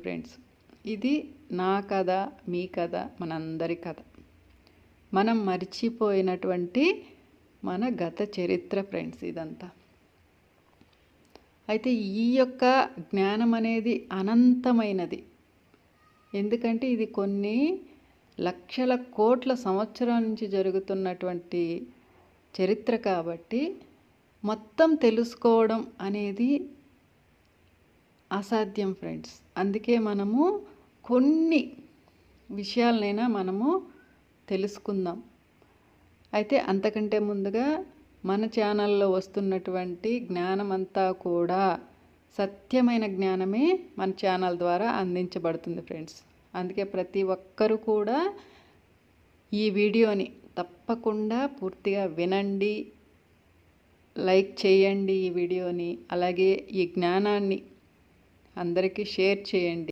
Friends, ఇది నా కథ, మీ కథ, మనందరి కథ. మనం మర్చిపోయినటువంటి మన గత చరిత్ర ఫ్రెండ్స్ ఇదంతా. అయితే ఈ యొక్క జ్ఞానం అనేది అనంతమైనది. ఎందుకంటే ఇది కొన్ని లక్షల కోట్ల సంవత్సరాల నుంచి జరుగుతున్నటువంటి చరిత్ర కాబట్టి మొత్తం తెలుసుకోవడం అనేది అసాధ్యం ఫ్రెండ్స్. అందుకే మనము కొన్ని విషయాలనైనా మనము తెలుసుకుందాం. అయితే అంతకంటే ముందుగా మన ఛానల్లో వస్తున్నటువంటి జ్ఞానం అంతా కూడా సత్యమైన జ్ఞానమే మన ఛానల్ ద్వారా అందించబడుతుంది ఫ్రెండ్స్. అందుకే ప్రతి ఒక్కరూ కూడా ఈ వీడియోని తప్పకుండా పూర్తిగా వినండి, లైక్ చేయండి ఈ వీడియోని. అలాగే ఈ జ్ఞానాన్ని అందరికీ షేర్ చేయండి.